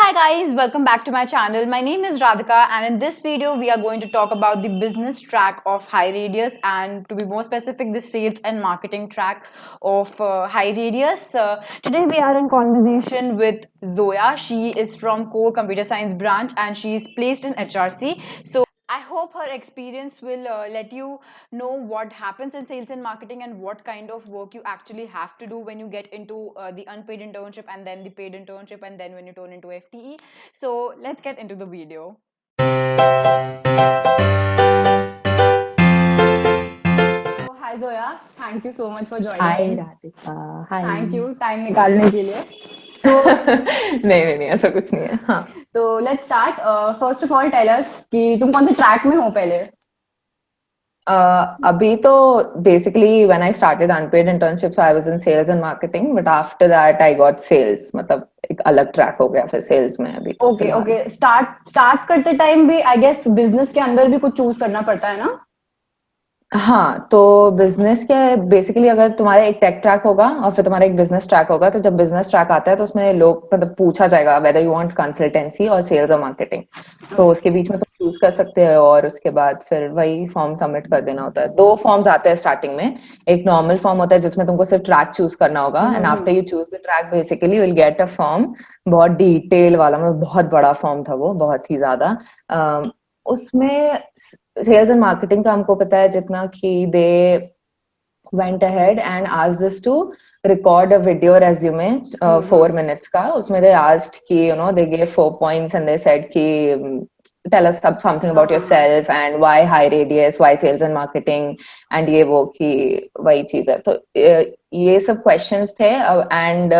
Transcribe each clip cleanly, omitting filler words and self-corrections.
Hi guys, welcome back to my channel. My name is Radhika and in this video we are going to talk about the business track of HighRadius and to be more specific the sales and marketing track of HighRadius. Today we are in conversation with Zoya. She is from Core Computer Science branch and she is placed in HRC. So I hope her experience will let you know what happens in sales and marketing and what kind of work you actually have to do when you get into the unpaid internship and then the paid internship and then when you turn into FTE. So let's get into the video. So, hi Zoya, thank you so much for joining hi in. Radhika hi Thank you, time निकालने के लिए. So नहीं ऐसा कुछ नहीं है हाँ तो let's start. First of all, tell us कि तुम कौन से ट्रैक में हो पहले. अभी तो basically when I started unpaid internships I was in sales and marketing but after that I got sales मतलब एक अलग ट्रैक हो गया फिर सेल्स में अभी तो ओके फिलहाल ओके स्टार्ट करते टाइम भी आई गेस बिजनेस के अंदर भी कुछ चूज करना पड़ता है ना. हाँ तो बिजनेस के बेसिकली अगर तुम्हारा एक टेक ट्रैक होगा और फिर तुम्हारा एक बिजनेस ट्रैक होगा तो जब बिजनेस ट्रैक आता है तो उसमें लोग मतलब पूछा जाएगा वेदर यू वांट कंसल्टेंसी और सेल्स और मार्केटिंग सो उसके बीच में तुम चूज कर सकते हो और उसके बाद फिर वही फॉर्म सबमिट कर देना होता है. दो फॉर्म्स आते हैं स्टार्टिंग में. एक नॉर्मल फॉर्म होता है जिसमें तुमको सिर्फ ट्रैक चूज करना होगा and after you choose the track basically you will get a form. बहुत डिटेल वाला मतलब बहुत बड़ा फॉर्म था वो बहुत ही ज्यादा. उसमें सेल्स एंड मार्केटिंग का हमको पता है जितना कि दे went ahead and asked us to record a video resume 4 minutes का. उसमें they asked कि they gave 4 points and they said कि tell us something about yourself and why high radius, why sales and marketing and ये वो कि वही चीज है. तो ये सब questions थे and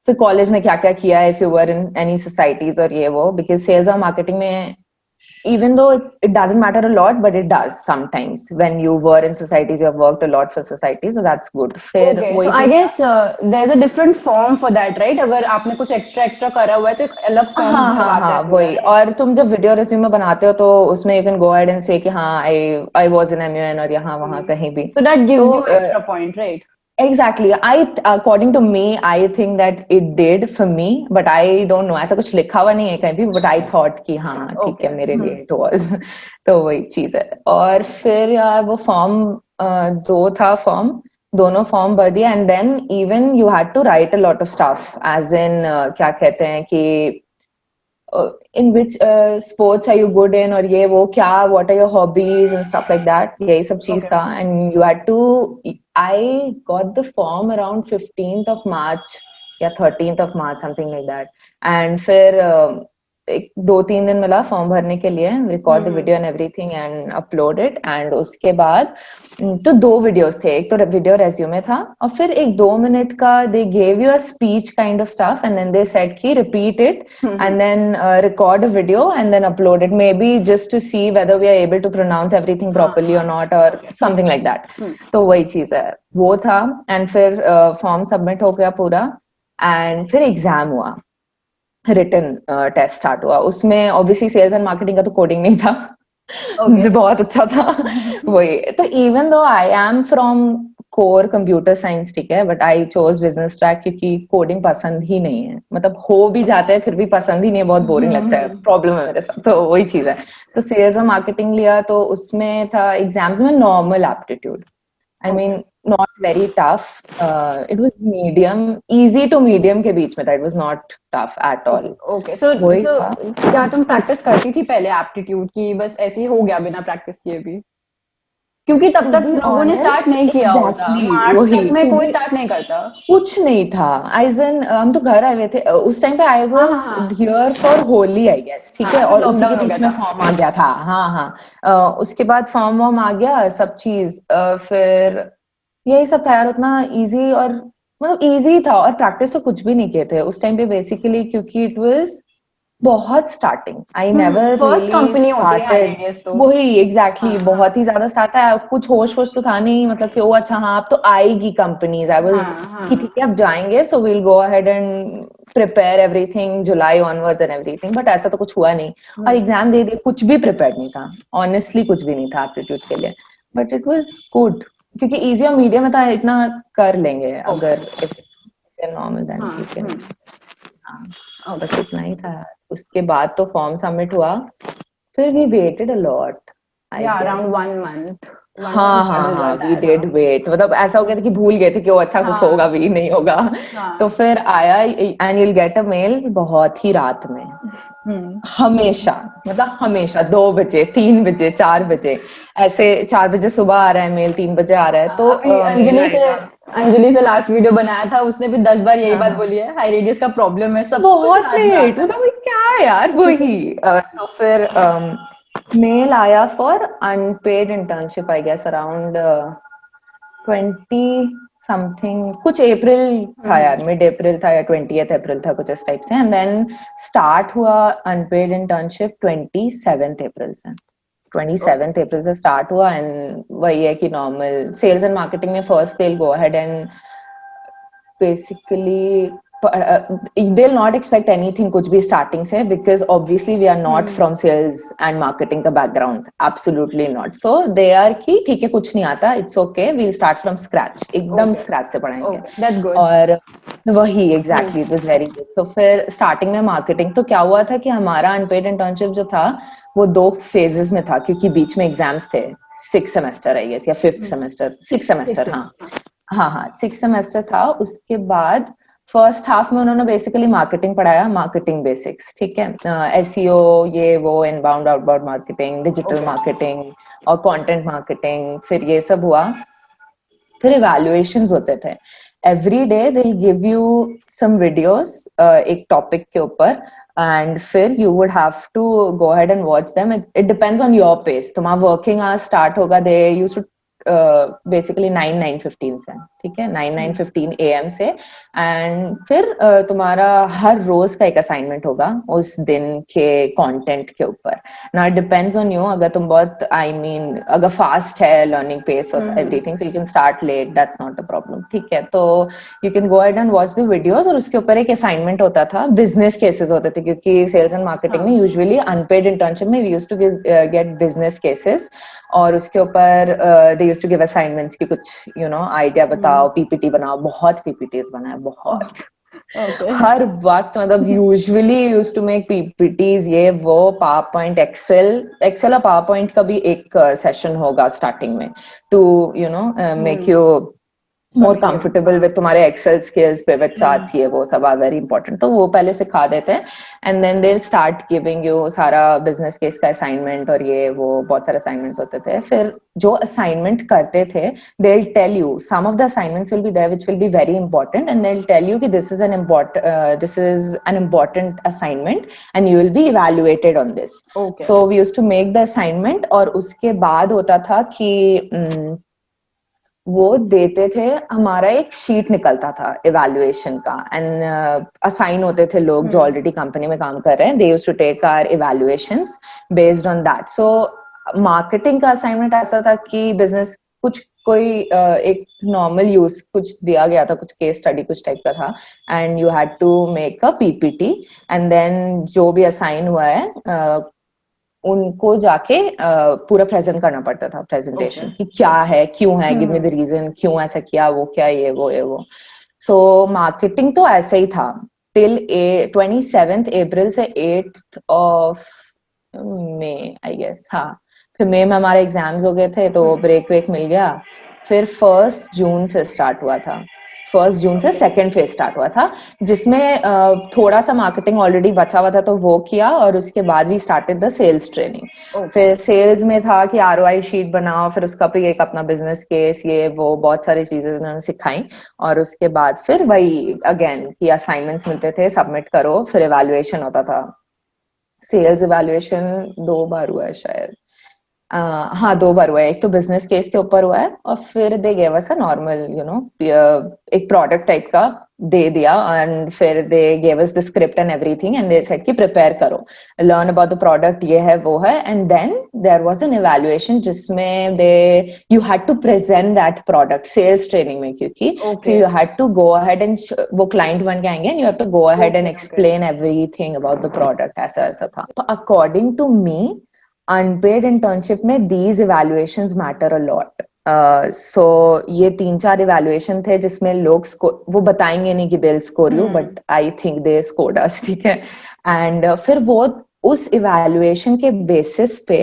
फिर कॉलेज में क्या क्या किया है if you were in any societies और ये वो because sales और marketing में even though it doesn't matter a lot, but it does sometimes. When you were in societies, you have worked a lot for societies, so that's good. फिर Okay, so वही I चीज. guess there's a different form for that, right? अगर आपने कुछ extra करा हुआ है तो एक अलग फॉर्म भरवाता है पूरा. वही. और तुम जब वीडियो रिज्यूमे बनाते हो तो उसमें you can go ahead and से कि हाँ आई वाज इन एमयूएन और यहाँ वहाँ कहीं भी. So that gives तो you extra point, right? Exactly. According to me, I think that it did for me, but I don't know. ऐसा कुछ लिखा हुआ नहीं है कहीं भी, but I thought कि हाँ ठीक है मेरे लिए it was. तो वही चीज है. और फिर यार वो फॉर्म दो था फॉर्म. दोनों फॉर्म भर दिया and then even you had to write a lot of stuff as in क्या कहते हैं कि in which sports are you good in और ये वो क्या what are your hobbies and stuff like that. यही सब चीज था and you had to. I got the form around 15th of March या 13th of March something like that and फिर एक 2-3 दिन मिला फॉर्म भरने के लिए. Record the video and everything and upload it and उसके बाद तो दो वीडियोस थे. एक तो वीडियो रेज्यूमे था और फिर एक 2 मिनट का they gave you a speech kind of stuff and then they said कि repeat it and then record a video and then upload it maybe just to see whether we are able to pronounce everything properly or not or something like that. तो वही चीज है वो था and फिर form submit हो गया पूरा and फिर एग्जाम हुआ. रिटन टेस्ट स्टार्ट हुआ. उसमें ऑब्वियसली सेल्स एंड मार्केटिंग का तो कोडिंग नहीं था जो बहुत अच्छा था. वही तो even though I am from core computer science ठीक है but I chose business track क्योंकि कोडिंग पसंद ही नहीं है. मतलब हो भी जाता है फिर भी पसंद ही नहीं है. बहुत बोरिंग लगता है. प्रॉब्लम है मेरे साथ. तो वही चीज है. तो सेल्स और मार्केटिंग लिया तो उसमें था एग्जाम्स में normal aptitude. I mean, not very tough. It was medium, easy to medium के बीच में था. It was not tough at all. Okay, so वही था. क्या तुम प्रैक्टिस करती थी पहले एप्टीट्यूड की बस ऐसे ही हो गया बिना प्रैक्टिस किए भी? क्योंकि तब तक लोगों ने स्टार्ट नहीं किया होता. मार्च तक में कोई स्टार्ट नहीं करता. कुछ नहीं था. हम तो घर आए हुए थे उस टाइम पे. I was here for Holi I guess ठीक है और उसी के बीच में फॉर्म आ गया था. हाँ उसके बाद फॉर्म आ गया सब चीज. फिर यही सब था यार. उतना इजी और मतलब इजी था और प्रैक्टिस तो कुछ भी नहीं किए थे उस टाइम पे बेसिकली क्योंकि इट वाज बहुत starting. I never first company होती है स्टार्टेड. तो वही एग्जैक्टली बहुत ही ज्यादा स्टार्ट है. कुछ होश तो था नहीं मतलब कि ओ अच्छा हाँ अब तो आएगी कंपनीज. आई वाज कि ठीक है अब जाएंगे so we'll go ahead and prepare everything July onwards and everything. But ऐसा तो कुछ हुआ नहीं और एग्जाम दे दिए. कुछ भी प्रिपेयर नहीं था ऑनेस्टली. कुछ भी नहीं था एप्टीट्यूड के लिए. बट इट वाज गुड क्योंकि इजी और मीडियम में था. इतना कर लेंगे अगर नॉर्मल देन यू कैन. हाँ बस इतना ही था. उसके बाद तो फॉर्म सबमिट हुआ, फिर we waited a lot, I Yeah, guess. around 1 month. One हाँ month हाँ बाद हाँ, रिजल्ट we आया था. did wait. मतलब ऐसा हो गया था कि भूल गए थे कि वो अच्छा कुछ हाँ. होगा भी नहीं होगा. हाँ. तो फिर आया and you'll get a mail बहुत ही रात में. हमेशा, मतलब हमेशा 2 बजे, 3 बजे, 4 बजे, ऐसे 4 बजे सुबह आ रहा है मेल, 3 बजे आ रहा है. तो अभी मेल आएगा. अंजलि से लास्ट वीडियो बनाया था, उसने भी 10 बार यही बात हाँ. बोली है, हाई रेडियस का प्रॉब्लम है, सब कुछ बहुत रात में लेट, आता है. मतलब ये क्या है यार. वही तो फिर मेल आया for unpaid internship, I guess around 20 something, कुछ अप्रैल था यार, मिड अप्रैल था या 20th अप्रैल था, कुछ इस टाइप से. एंड देन स्टार्ट हुआ अनपेड इंटर्नशिप 27th अप्रैल से. 27th अप्रैल से स्टार्ट हुआ. एंड वही है कि नॉर्मल सेल्स एंड मार्केटिंग में first they'll go ahead and basically they'll not expect anything कुछ भी starting से, because obviously we are not from sales and marketing का background, absolutely not. So they are कि ठीक है कुछ नहीं आता, it's okay, we'll start from scratch, एकदम Okay. scratch से पढ़ाएंगे. Okay, that's good. और वही exactly, it was very good. तो फिर starting में marketing, तो क्या हुआ था कि हमारा unpaid internship जो था वो 2 phases में था, क्योंकि बीच में exams थे. 6 semester I guess या 5th semester, 6 semester. हाँ हाँ हाँ, 6 सेमेस्टर था. उसके बाद फर्स्ट हाफ में उन्होंने बेसिकली मार्केटिंग पढ़ाया, मार्केटिंग बेसिक्स, ठीक है, एसईओ, ये वो, inbound outbound marketing, digital marketing और कंटेंट मार्केटिंग, फिर ये सब हुआ. फिर इवैल्यूएशंस होते थे. Every day they will give you some videos एक टॉपिक के ऊपर, and फिर you would have to go ahead and watch them. It depends on your pace. तुम्हारा working hours start होगा, they used to बेसिकली 9-9:15 से, ठीक है, 9-9:15 AM से. एंड फिर तुम्हारा हर रोज का एक असाइनमेंट होगा उस दिन के कंटेंट के ऊपर. Now it depends on you, अगर तुम बहुत अगर फास्ट है लर्निंग पेस और everything, so you can start late, that's not a problem, ठीक है. तो you can go ahead and watch the videos. और उसके ऊपर एक असाइनमेंट होता था, बिजनेस केसेस होते थे, क्योंकि सेल्स एंड मार्केटिंग में यूजुअली अनपेड इंटर्नशिप में we used to get business cases. और उसके ऊपर they used to give assignments कि कुछ आइडिया बताओ, पीपीटी बनाओ. बहुत पीपीटीज बनाए, बहुत. हर वक्त, मतलब usually use to make PPTs, ये वो, पावर पॉइंट, एक्सेल और पावर पॉइंट का भी एक सेशन होगा स्टार्टिंग में, to make you more comfortable with तुम्हारे Excel skills, pivot charts, ये वो सब are very important. तो वो पहले सिखा देते हैं. And then they'll start giving you सारा business case का assignment और ये वो बहुत सारे assignments होते थे. फिर जो assignment करते थे, they'll tell you some of the assignments will be there which will be very important, and they'll tell you कि this is an important assignment and you will be evaluated on this. Okay. So we used to make the assignment. और उसके बाद होता था कि वो देते थे, हमारा एक शीट निकलता था इवैल्यूएशन का. एंड असाइन होते थे लोग जो ऑलरेडी कंपनी में काम कर रहे हैं. They used to take our evaluations based on that. So marketing का असाइनमेंट ऐसा था कि बिजनेस कोई एक नॉर्मल यूज कुछ दिया गया था, कुछ केस स्टडी कुछ टाइप का था, and you had to make a PPT. And then जो भी असाइन हुआ है उनको जाके पूरा प्रेजेंट करना पड़ता था, प्रेजेंटेशन, कि क्या है, क्यों है, गिव मी द रीजन, क्यों ऐसा किया, वो क्या, ये वो. सो मार्केटिंग तो ऐसे ही था टिल 27th अप्रैल से 8th of May I guess. हाँ, फिर मई में हमारे एग्जाम्स हो गए थे, तो ब्रेक मिल गया. फिर 1 जून से स्टार्ट हुआ था. 1 जून से सेकेंड फेज स्टार्ट हुआ था, जिसमें थोड़ा सा मार्केटिंग ऑलरेडी बचा हुआ था, तो वो किया. और उसके बाद we started the sales training. फिर सेल्स में था कि ROI शीट बनाओ, फिर उसका भी एक अपना बिजनेस केस, ये वो बहुत सारी चीजें उन्होंने सिखाई. और उसके बाद फिर वही अगेन कि असाइनमेंट्स मिलते थे, सबमिट करो, फिर इवैल्यूएशन होता था. सेल्स इवैल्यूएशन 2 बार हुआ है शायद. हाँ, 2 बार हुआ है. एक तो बिजनेस केस के ऊपर हुआ है, और फिर they gave us a normal एक प्रोडक्ट टाइप का दे दिया. एंड फिर they gave us the script and everything, and they said कि प्रिपेयर करो, लर्न अबाउट द प्रोडक्ट, ये है वो है. And then there was an evaluation जिसमें you had to present that product sales training में, क्योंकि so you had to go ahead and वो क्लाइंट बन के आएंगे, and you have to go ahead and explain everything about the product. ऐसा था. तो according to me, unpaid internship में these evaluations matter a lot. So ये 3-4 evaluation थे जिसमें लोग वो बताएंगे नहीं कि they score you, but I think they scored us, ठीक है। एंड फिर वो उस इवैल्यूएशन के बेसिस पे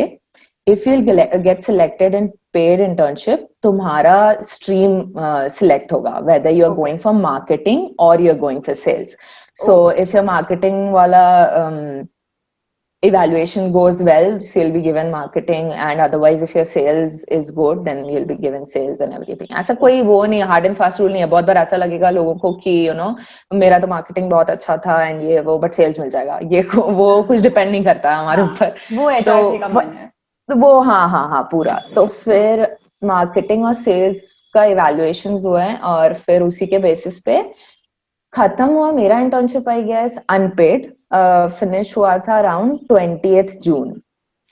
if you get selected in paid internship, तुम्हारा स्ट्रीम सिलेक्ट होगा, whether you are going for marketing और you are going for sales. So if your marketing wala evaluation goes well, so you'll be given marketing, and otherwise if your sales is good then you'll be given sales and everything. ऐसा कोई वो नहीं, hard and fast rule नहीं है. बहुत बार ऐसा लगेगा लोगों को कि you know मेरा तो marketing बहुत अच्छा था and ये वो, but sales मिल जाएगा, ये वो कुछ डिपेंड नहीं करता हमारे ऊपर. वो HR का मन है. तो वो हाँ पूरा. तो फिर मार्केटिंग और सेल्स का इवैल्यूएशंस हुए हैं और फिर उसी के बेसिस पे खत्म हुआ मेरा internship. I guess unpaid finish हुआ था अराउंड 20th जून,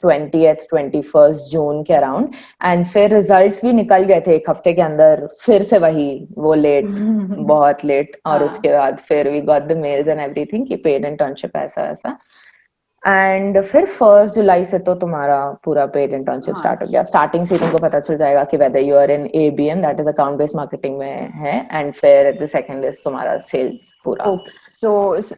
21st जून के अराउंड. एंड फिर रिजल्ट्स भी निकल गए थे एक हफ्ते के अंदर, फिर से वही वो लेट, बहुत लेट. और उसके बाद फिर we got the mails and everything कि पेड इंटर्नशिप ऐसा ऐसा. एंड फिर 1 जुलाई से तो तुम्हारा पूरा पेड इंटर्नशिप स्टार्ट हो गया. स्टार्टिंग से तुमको पता चल जाएगा कि whether you are in ABM, that is account based marketing में है, एंड फिर द सेकंड इज तुम्हारा सेल्स पूरा. So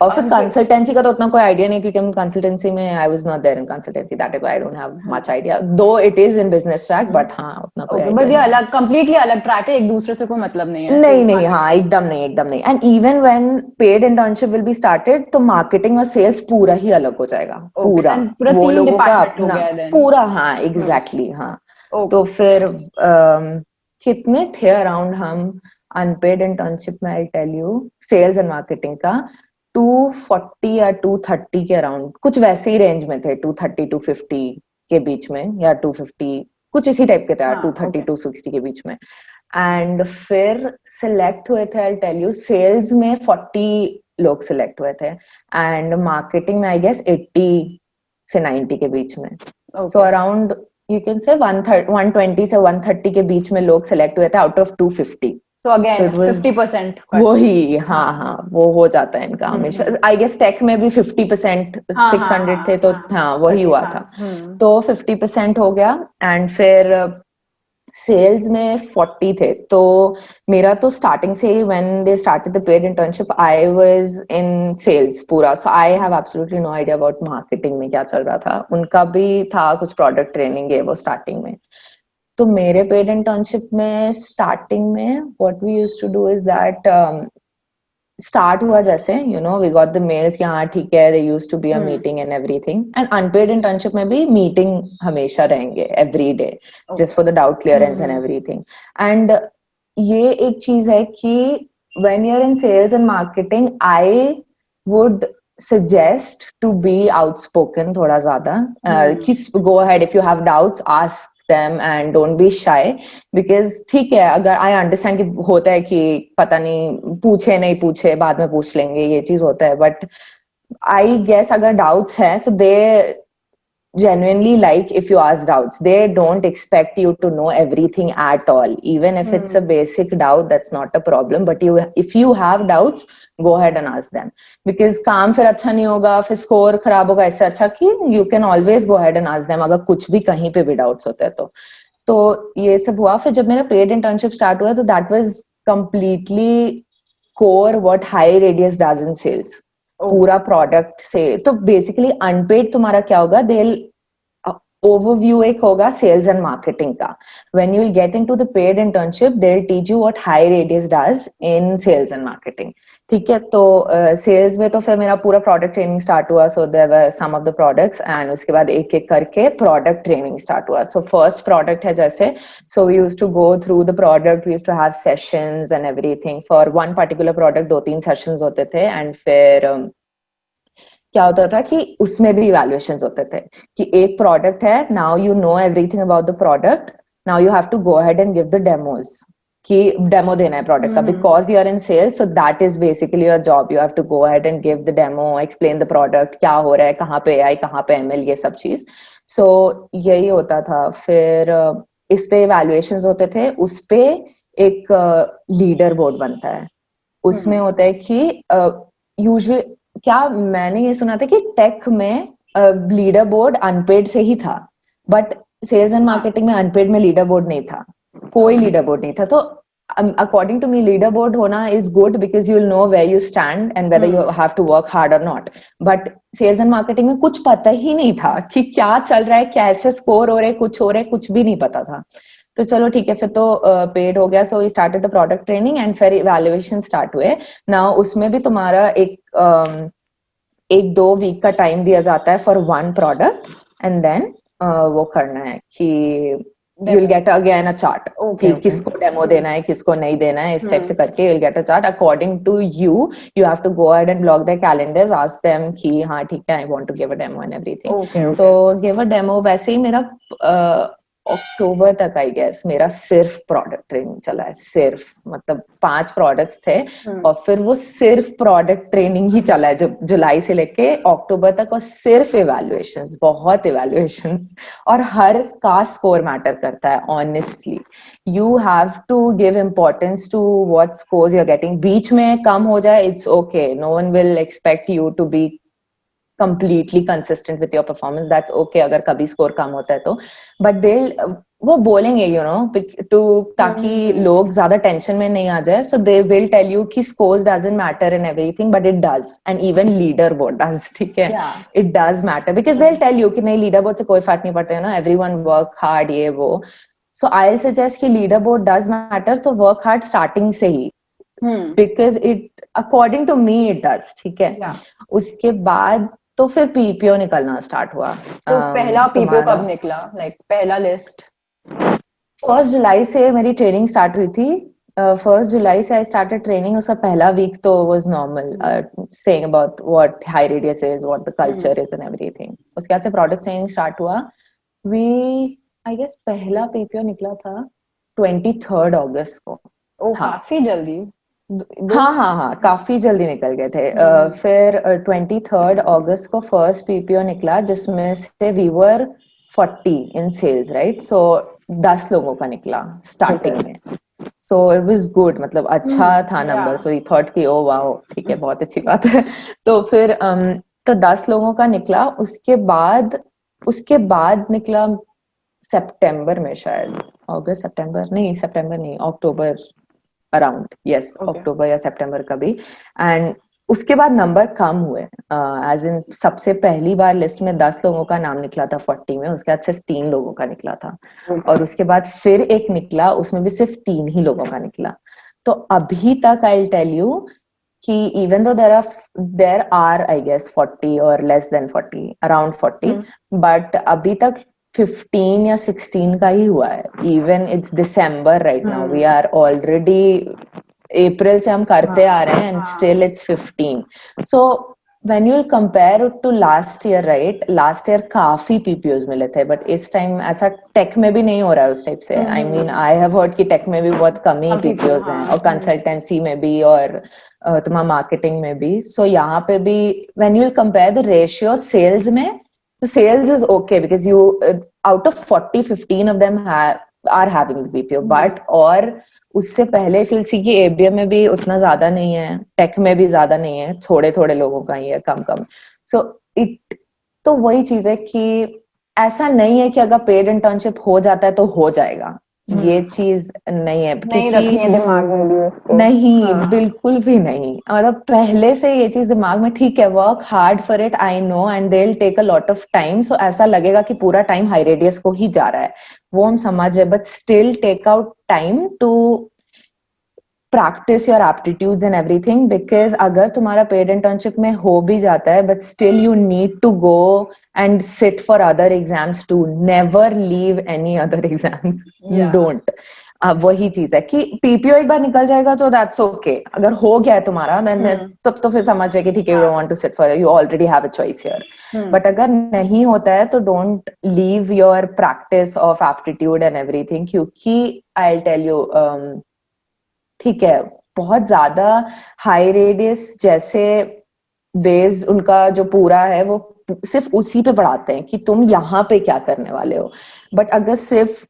और फिर कंसल्टेंसी का तो उतना कोई आइडिया नहीं, क्योंकि हम कंसल्टेंसी में I was not there in consultancy, that is why I don't have much idea, though it is in business track, but हाँ उतना कोई आइडिया. बट ये अलग, कंप्लीटली अलग ट्रैक है, एक दूसरे से कोई मतलब नहीं है. नहीं हाँ एकदम नहीं. And even when paid internship will be started तो मार्केटिंग और सेल्स पूरा ही अलग हो जाएगा. पूरा वो लोगों का अपना पूरा. हाँ एग्जैक्टली हाँ. तो फिर कितने थे अराउंड हम अनपेड इंटर्नशिप में, I tell you, sales and marketing का 240 या 230 के अराउंड, कुछ वैसे ही रेंज में थे, 230 250 के बीच में, या 250 कुछ इसी टाइप के थे, 230 260 के बीच में. एंड फिर सिलेक्ट हुए थे, आई टेल यू, सेल्स में 40 लोग सिलेक्ट हुए थे एंड मार्केटिंग में आई गेस 80 से 90 के बीच में. So around you can say 120 से 130 के बीच में लोग सिलेक्ट हुए थे आउट ऑफ 250. So again, 50%. वही हाँ वो हो जाता है इनका हमेशा. आई गेस टेक में भी 50%, 600 थे तो हाँ वही हुआ था. तो 50% हो गया. एंड फिर सेल्स में 40 थे. तो मेरा तो स्टार्टिंग से ही when they started the paid internship I was in sales पूरा. So I have absolutely no idea about marketing में क्या चल रहा था. उनका भी था कुछ प्रोडक्ट ट्रेनिंग है वो स्टार्टिंग में. तो मेरे पेड इंटर्नशिप में स्टार्टिंग में what we used to do is that start हुआ जैसे you know we got the mails कि हाँ ठीक है, they used to be a meeting and everything. And unpaid internship में भी मीटिंग हमेशा रहेंगे every day just for the doubt clearance and everything. And ये एक चीज है कि when you are in sales and marketing I would suggest to be outspoken थोड़ा ज्यादा. Go ahead if you have doubts, ask them and don't be shy, because ठीक है अगर I understand कि होता है कि पता नहीं पूछे नहीं पूछे बाद में पूछ लेंगे, ये चीज होता है, but I guess अगर doubts है so they genuinely like if you ask doubts. They don't expect you to know everything at all. Even if it's a basic doubt, that's not a problem, but if you have doubts, go ahead and ask them, because काम फिर अच्छा नहीं होगा, फिर score खराब होगा. इससे अच्छा कि you can always go ahead and ask them अगर कुछ भी कहीं पे भी doubts होते हैं तो ये सब हुआ. फिर जब मेरा पेड इंटर्नशिप स्टार्ट हुआ तो that was completely core what High Radius does in sales. पूरा प्रोडक्ट से. तो बेसिकली अनपेड तुम्हारा क्या होगा, दे ओवरव्यू एक होगा सेल्स एंड मार्केटिंग का. When you will get into the paid internship they will teach you what high radius does in sales and marketing. ठीक है. तो सेल्स में तो फिर मेरा पूरा प्रोडक्ट ट्रेनिंग स्टार्ट हुआ. So there were some of the products and उसके बाद एक एक करके प्रोडक्ट ट्रेनिंग स्टार्ट हुआ. सो फर्स्ट प्रोडक्ट है जैसे, so we used to go through the product, we used to have sessions and everything. For one particular product 2-3 sessions होते थे. एंड फिर क्या होता था कि उसमें भी इवैल्यूएशंस होते थे कि एक प्रोडक्ट है, now you know everything about the product, now you have to go ahead and give the demos, कि डेमो देना है प्रोडक्ट का, because you are in sales. So that is basically your job. You have to go ahead and give the demo, explain the product, क्या हो रहा है, कहाँ पे AI, कहाँ पे ML, ये सब चीज. सो यही होता था. फिर इस पे इवैल्यूएशंस होते थे. उस पे एक लीडर बोर्ड बनता है. उसमें होता है कि यूजुअली क्या मैंने ये सुना था कि टेक में लीडर बोर्ड अनपेड से ही था, बट सेल्स एंड मार्केटिंग में अनपेड में लीडर बोर्ड नहीं था. कोई लीडर बोर्ड नहीं था। तो according to me leaderboard होना is good because you will know where you stand and whether you have to work hard और not. But sales and marketing में कुछ पता ही नहीं था कि क्या चल रहा है, कैसे स्कोर हो रहे, कुछ हो रहा है, कुछ भी नहीं पता था। तो चलो ठीक है, फिर तो पेड हो गया। So we started the product training and फिर इवैल्यूएशन स्टार्ट हुए ना। उसमें भी तुम्हारा एक 2 वीक का टाइम दिया जाता है for one product and then वो करना है कि you will get again a chart कि किसको डेमो देना है, किसको नहीं देना है, इस टाइप से करके you will get a chart according to you. You have to go ahead and block the calendars, ask them कि हाँ ठीक है, I want to give a demo and everything. So give a demo. वैसे ही मेरा अक्टूबर तक I guess मेरा सिर्फ प्रोडक्ट ट्रेनिंग चला है, सिर्फ मतलब 5 प्रोडक्ट्स थे और फिर वो सिर्फ प्रोडक्ट ट्रेनिंग ही चला है जुलाई से लेके अक्टूबर तक। और सिर्फ इवैल्यूएशंस, बहुत इवैल्यूएशंस, और हर का स्कोर मैटर करता है honestly. You have to give importance to what scores you are getting. बीच में कम हो जाए it's okay, no one will expect you to be completely consistent with your performance, that's okay अगर कभी स्कोर कम होता है तो। but they'll वो बोलेंगे you know to ताकि लोग ज्यादा टेंशन में नहीं आ जाए। so they will tell you कि scores doesn't matter and everything, but it does, and even leaderboard does, ठीक है? it does matter because they'll tell you कि नहीं leaderboard से कोई फर्क नहीं पड़ता है ना, everyone work hard ये वो। so I'll suggest कि leaderboard does matter, तो work hard starting से ही because it according to me it does, ठीक है? उसके बाद तो फिर पीपीओ निकलना स्टार्ट हुआ। तो पहला पीपीओ कब निकला, लाइक पहला लिस्ट? 1 जुलाई से मेरी ट्रेनिंग स्टार्ट हुई थी। 1 जुलाई से आई स्टार्टेड ट्रेनिंग। उसका पहला वीक तो was normal, saying about what high radius is, what the culture is and everything. उसके बाद से प्रोडक्ट ट्रेनिंग स्टार्ट हुआ। वी आई गेस पहला पीपीओ निकला था 23 अगस्त को। काफी जल्दी। हाँ, काफी जल्दी निकल गए थे। फिर 23 अगस्त को फर्स्ट पीपीओ निकला जिसमें से we were 40 in sales, right? So 10 लोगों का निकला स्टार्टिंग में। सो इट वाज गुड, मतलब अच्छा था नंबर। सो वी थॉट कि ओ वाओ, ठीक है, बहुत अच्छी बात है। तो फिर तो 10 लोगों का निकला। उसके बाद निकला सितंबर में शायद, अगस्त सितंबर नहीं, अक्टूबर अराउंड, यस, अक्टूबर या सितंबर का भी। एंड उसके बाद नंबर कम हुए, एज इन सबसे पहली बार लिस्ट में 10 लोगों का नाम निकला था 40 में, उसके बाद सिर्फ 3 लोगों का निकला था। और उसके बाद फिर एक निकला, उसमें भी सिर्फ 3 ही लोगों का निकला। तो अभी तक आई विल टेल यू कि even though there are I guess 40 और लेस देन 40, अराउंड 40, बट अभी तक 15 या 16 का ही हुआ है। Even it's December right now, we are already April से हम करते आ रहे हैं and still it's 15। So when you'll compare it to last year, right? Last year काफी PPOs मिले थे, but इस टाइम ऐसा टेक में भी नहीं हो रहा है उस टाइप से। I mean, I have heard कि टेक में भी बहुत कम ही PPOs हैं, और कंसल्टेंसी में भी, और तुम्हारा मार्केटिंग में भी। So यहाँ पे भी when you'll compare the ratio sales में, so sales is okay because you out of 40, 15 of them are having the PPO, but और उससे पहले फील सी की एबीएम में भी उतना ज्यादा नहीं है, टेक में भी ज्यादा नहीं है, थोड़े थोड़े लोगों का ही है, कम कम। सो इट तो वही चीज है कि ऐसा नहीं है कि अगर पेड इंटर्नशिप हो जाता है तो हो जाएगा, ये चीज नहीं है। नहीं रखनी है दिमाग में भी उसको। नहीं, बिल्कुल भी नहीं। मतलब पहले से ये चीज दिमाग में, ठीक है, work hard for it, I know, and they will take a lot of time. So ऐसा लगेगा कि पूरा टाइम हाई रेडियस को ही जा रहा है, वो हम समझ है, but still take out time to practice your aptitudes and everything, because अगर तुम्हारा पेड इंटर्नशिप में हो भी जाता है, but still you need to go and sit for other exams too. Never leave any other exams. Don't. वही चीज है कि पीपीओ एक बार निकल जाएगा तो दैट्स ओके। अगर हो गया है तुम्हारा तब तो फिर समझ जाए कि ठीक है, you don't want to sit for, you already have a choice here. But अगर नहीं होता है तो don't leave your practice of aptitude and everything, क्योंकि आई विल टेल यू, ठीक है, बहुत ज्यादा हाई रेडियस जैसे बेस्ड उनका जो पूरा है वो सिर्फ उसी पे पढ़ाते हैं कि तुम यहाँ पे क्या करने वाले हो। बट अगर सिर्फ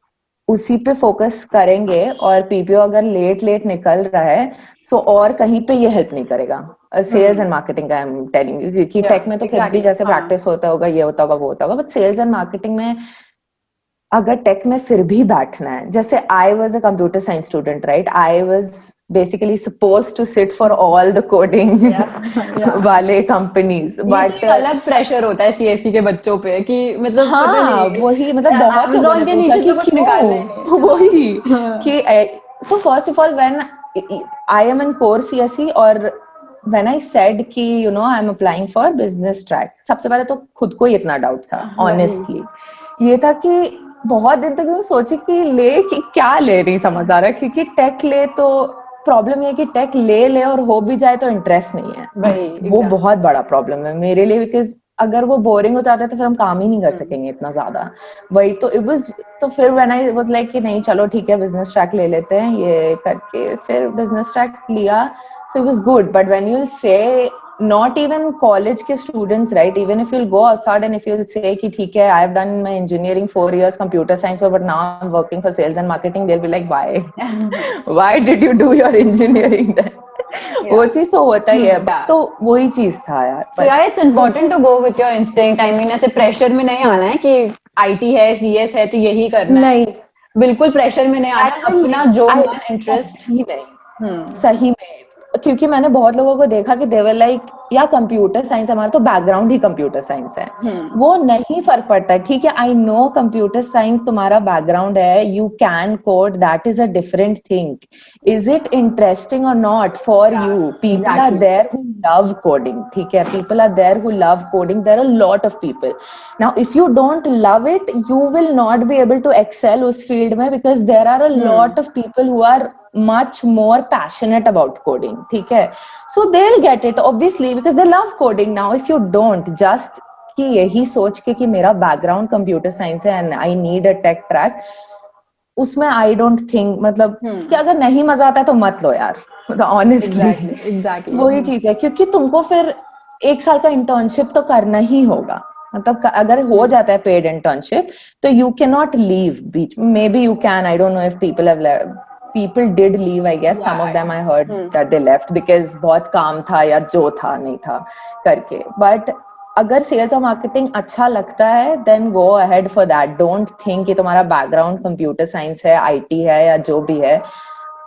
उसी पे फोकस करेंगे और पीपीओ अगर लेट लेट निकल रहा है, सो और कहीं पे ये हेल्प नहीं करेगा। सेल्स एंड मार्केटिंग का आई एम टेलिंग यू, क्योंकि टेक में तो फिर भी जैसे प्रैक्टिस होता होगा, ये होता होगा, वो होता होगा, बट सेल्स एंड मार्केटिंग में अगर टेक में फिर भी बैठना है, जैसे I was a computer science student right, I was basically supposed to sit for all the coding वाले companies, but but अलग प्रेशर होता है सीएससी के बच्चों पे कि मतलब पता हाँ नहीं वही, मतलब बहुत लोगों ने Amazon के पूछा नीचे कि तो कुछ निकाल लेंगे। क्यों वही कि so first of all when I am in core CSE और when I said कि you know I'm applying for business track, सबसे पहले तो खुद को ही इतना डाउट था honestly, ये था कि बहुत दिन तक मैं सोची कि ले कि क्या ले, नहीं समझ आ रहा, क्योंकि टेक ले तो प्रॉब्लम ये है कि टेक ले और हो भी जाए तो इंटरेस्ट नहीं है, वो बहुत बड़ा प्रॉब्लम है मेरे लिए, बिकॉज अगर वो बोरिंग हो जाता है तो फिर हम काम ही नहीं कर सकेंगे इतना ज्यादा, वही तो इट वाज, तो फिर व्हेन आई वाज लाइक कि नहीं चलो ठीक है बिजनेस ट्रैक ले लेते हैं, ये करके फिर बिजनेस ट्रैक लिया, so it was good, but when you'll say not even college के students right, even if you'll go outside and if you'll say कि ठीक है I've done my engineering 4 years computer science but now I'm working for sales and marketing, they'll be like why did you do your engineering then? वो चीज तो होता ही है, तो वही चीज था यार। So yeah, it's important to go with your instinct. I mean, ऐसे प्रेशर में नहीं आना है कि आईटी है, सीएस है तो यही करना है, नहीं बिल्कुल प्रेशर में नहीं आना, अपना जो मन इंटरेस्ट। सही में क्योंकि मैंने बहुत लोगों को देखा कि देवर लाइक या कंप्यूटर साइंस, हमारा तो बैकग्राउंड ही कंप्यूटर साइंस है, वो नहीं फर्क पड़ता है, ठीक है आई नो कंप्यूटर साइंस तुम्हारा बैकग्राउंड है, you can code, that is a different thing, is it interesting और not for you, people are there who love coding, ठीक है people are there who love coding, there are lot of people, now if you don't love it you will not be able to excel उस field में, because there are a lot of people who are much more passionate about coding, ठीक है, so they'll get it obviously because they love coding. Now if you don't, just कि यही सोच के कि मेरा बैकग्राउंड कंप्यूटर साइंस है and I need a tech track, उसमें I don't think, मतलब कि अगर नहीं मजा आता है तो मत लो यार, honestly exactly. वही चीज है, क्योंकि तुमको फिर 1 साल का इंटर्नशिप तो करना ही होगा, मतलब अगर हो जाता है पेड इंटर्नशिप तो you can not leave beach, may be you can, I don't know if people did leave, I guess some of them I heard that they left because बहुत काम था या जो था नहीं था करके, but अगर सेल्स और मार्केटिंग अच्छा लगता है then go ahead for that, don't think कि तुम्हारा बैकग्राउंड कंप्यूटर साइंस है, आईटी है या जो भी है,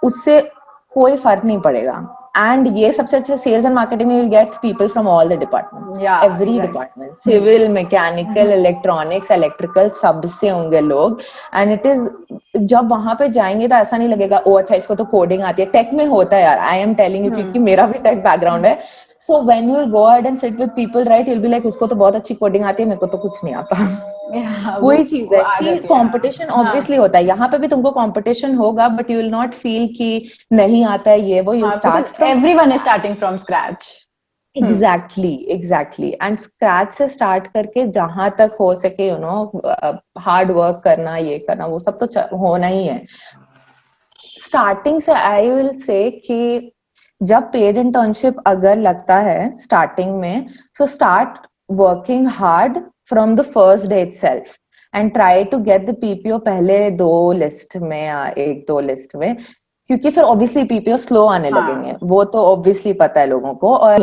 उससे कोई फर्क नहीं पड़ेगा, and ये सबसे अच्छा सेल्स एंड मार्केटिंग में you'll get people from all the departments, every department, civil, mechanical, electronics, electrical, सबसे होंगे लोग, and it is, जब वहां पे जाएंगे तो ऐसा नहीं लगेगा ओ अच्छा इसको तो कोडिंग आती है, टेक में होता है यार, आई एम टेलिंग यू क्योंकि मेरा भी टेक बैकग्राउंड है, so when you will go ahead and sit with people right, you will be like उसको तो बहुत अच्छी कोडिंग आती है, मेरे को तो कुछ नहीं आता। वही चीज है कि कंपटीशन ऑब्वियसली होता है, यहाँ पे भी तुमको कंपटीशन होगा but you will not feel कि नहीं आता है ये वो, you start from, everyone is starting from scratch, exactly and scratch से स्टार्ट करके जहां तक हो सके यू नो हार्ड वर्क करना, ये करना वो सब तो होना ही है। स्टार्टिंग से आई विल से कि जब पेड इंटर्नशिप अगर लगता है स्टार्टिंग में, so start working hard from the first day itself and try to get the PPO पहले 2 लिस्ट में या 1-2 लिस्ट में, क्योंकि फिर ऑब्वियसली पीपीओ स्लो आने लगेंगे, वो तो ऑब्वियसली पता है लोगों को, और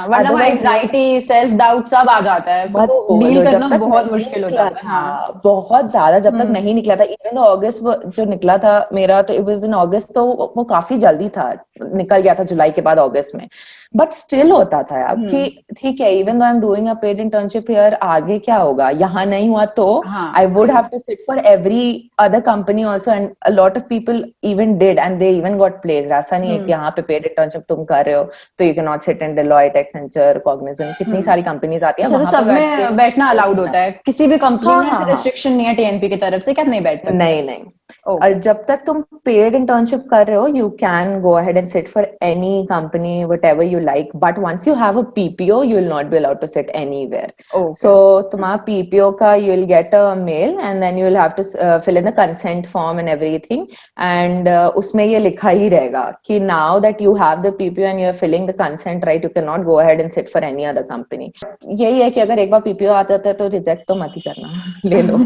वरना एंजाइटी सेल्फ डाउट सब आ जाता है, तो डील करना बहुत मुश्किल हो जाता है। हाँ बहुत ज्यादा, जब तक नहीं निकला था, इवन अगस्त जो निकला था मेरा, तो इट वाज इन अगस्त, तो वो काफी जल्दी था, निकल गया था जुलाई के बाद अगस्त में, बट स्टिल होता था यार कि ठीक है even though I am doing a paid internship here, आगे क्या होगा, यहाँ नहीं हुआ तो I would have to sit for every other company also, and a lot of people even did and they even got placed, ऐसा नहीं है कि यहाँ पे पेड इंटर्नशिप तुम कर रहे हो तो you can not sit in Deloitte, Accenture, Cognizant, कितनी सारी कंपनीज आती है, वहां सब में बैठना अलाउड होता है, किसी भी कंपनी में ऐसे रिस्ट्रिक्शन नहीं है टीएनपी की तरफ से कि आप नहीं बैठ सकते, नहीं और जब तक तुम पेड इंटर्नशिप कर रहे हो you can go ahead and sit for any company whatever you like, but once you have a PPO you will not be allowed to sit anywhere, so तुम्हारा पीपीओ का you will get a mail and then you will have to fill in the consent form and everything, and उसमें ये लिखा ही रहेगा कि now that you have the PPO and you are filling the consent right, you can not go ahead and sit for any other company. यही है कि अगर एक बार पीपीओ आ जाता है तो रिजेक्ट तो मत ही करना, ले लो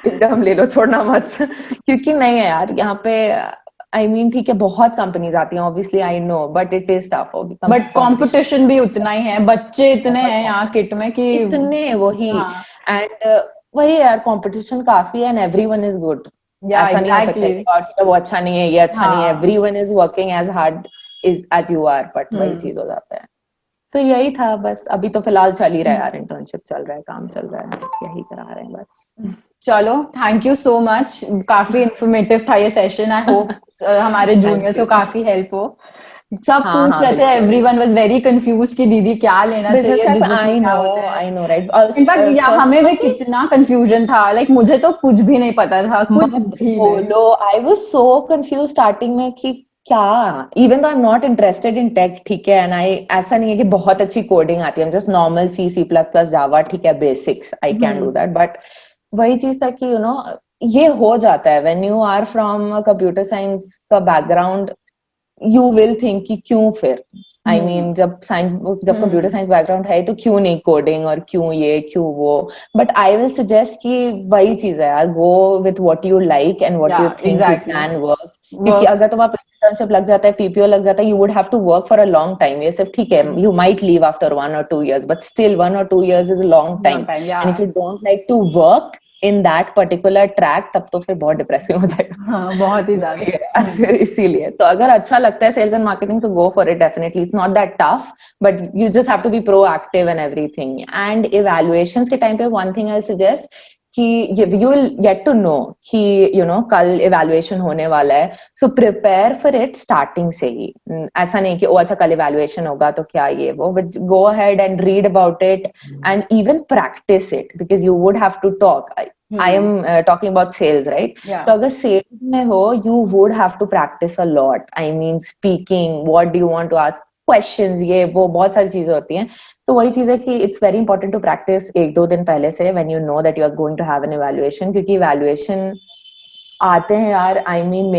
एकदम ले लो, छोड़ना मत, क्योंकि नहीं है यार यहाँ पे, आई मीन ठीक है बहुत कंपनीज आती हैं obviously I know, but it is tough, but competition भी उतना ही है, बच्चे इतने हैं यहाँ किट में कि इतने वही, एंड वही यार कंपटीशन काफी है and everyone is good. Yeah, ऐसा नहीं हो सकता exactly. कि और कि वो अच्छा नहीं है, ये अच्छा नहीं है. हाँ. Everyone is working as hard is as you are, but वही चीज हो जाता है. तो यही था बस. अभी तो फिलहाल चल ही रहा है यार, इंटर्नशिप चल रहा है, काम चल रहा है, यही करा रहे हैं बस. चलो, थैंक यू सो मच. काफी इंफॉर्मेटिव था ये सेशन. आई होप हमारे थैंक जूनियर्स को यू. काफी हेल्प हो. सब हाँ पूछ हाँ रहे थे, बिल्कुल. एवरीवन वाज वेरी कंफ्यूज कि दीदी क्या लेना बिजनेस चाहिए, टाइप, बिजनेस में क्या होता है. I no right. इनफैक्ट या फर्स्ट हमें ऑफ भी ऑल कितना कंफ्यूजन था. लाइक मुझे तो कुछ भी नहीं पता था, कुछ मत भी नहीं. बोलो. I was so confuse starting में कि क्या, even though I am not interested in tech, ठीक है, एंड आई, ऐसा नहीं है कि बहुत अच्छी कोडिंग आती है, just normal C C plus plus Java, ठीक है, basics I can do that. But वही चीज था कि ये हो जाता है when you are from computer science का बैकग्राउंड. यू विल थिंक कि क्यों फिर, आई मीन जब साइंस, जब कंप्यूटर साइंस बैकग्राउंड है तो क्यों नहीं कोडिंग, और क्यों ये क्यों वो. बट आई विल सजेस्ट कि वही चीज है यार, go with what you like and what या you think you exactly. Can work. क्योंकि वर्क. अगर तुम्हारा इंटर्नशिप लग जाता है, पीपीओ लग जाता है, you would have to work for a long time. ये सिर्फ ठीक है, you might leave after 1 or 2 years, but still 1 or 2 years is a long time. Long time. Yeah. And if you don't like to work in that particular track, तब तो फिर बहुत depressing हो जाएगा. हाँ, बहुत ही वही ज्यादा. है फिर. इसीलिए तो अगर अच्छा लगता है sales and marketing, so go for it. Definitely it's not that tough, but you just have to be proactive and everything. And evaluations के टाइम पे वन थिंग आई सजेस्ट कि you will get to know कि कल evaluation होने वाला है, so prepare for it starting से ही. ऐसा नहीं कि ओ अच्छा कल इवैल्यूएशन होगा तो क्या ये वो, but go ahead and read about it and even practise it, because you would have to talk. I am talking about sales, right? तो अगर सेल्स में हो, you would have to practise a lot. I mean speaking, what do you want to ask questions, ये वो बहुत सारी चीजें होती हैं. तो वही चीज है कि it's very important to practise 1-2 दिन पहले से, when you know that you are going to have an evaluation. क्योंकि इवैल्यूएशन आते हैं यार. आई मीन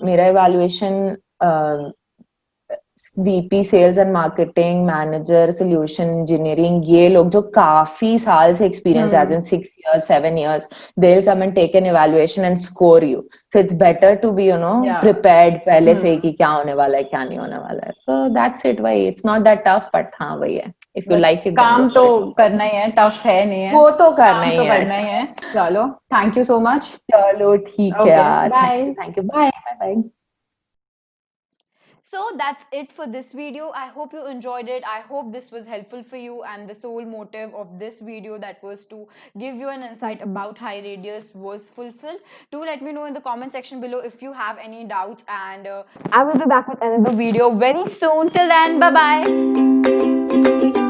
मेरा evaluation VP sales and marketing, manager solution engineering, ये लोग जो काफी साल से experience, as in 6 years 7 years, they'll come and take an evaluation and score you. So it's better to be prepared पहले से कि क्या होने वाला है, क्या नहीं होने वाला है. So that's it. वही, it's not that tough, but हाँ वही है, if you बस like it then काम go तो for it. करना ही है, टफ है नहीं है. वो तो करना काम ही तो है. करना ही है. चलो, थैंक यू सो मच. चलो ठीक है ओके, यार. Bye. Thank you. Bye bye. So that's it for this video. I hope you enjoyed it. I hope this was helpful for you, and the sole motive of this video, that was to give you an insight about High Radius, was fulfilled. Do let me know in the comment section below if you have any doubts, and I will be back with another video very soon. Till then, bye bye.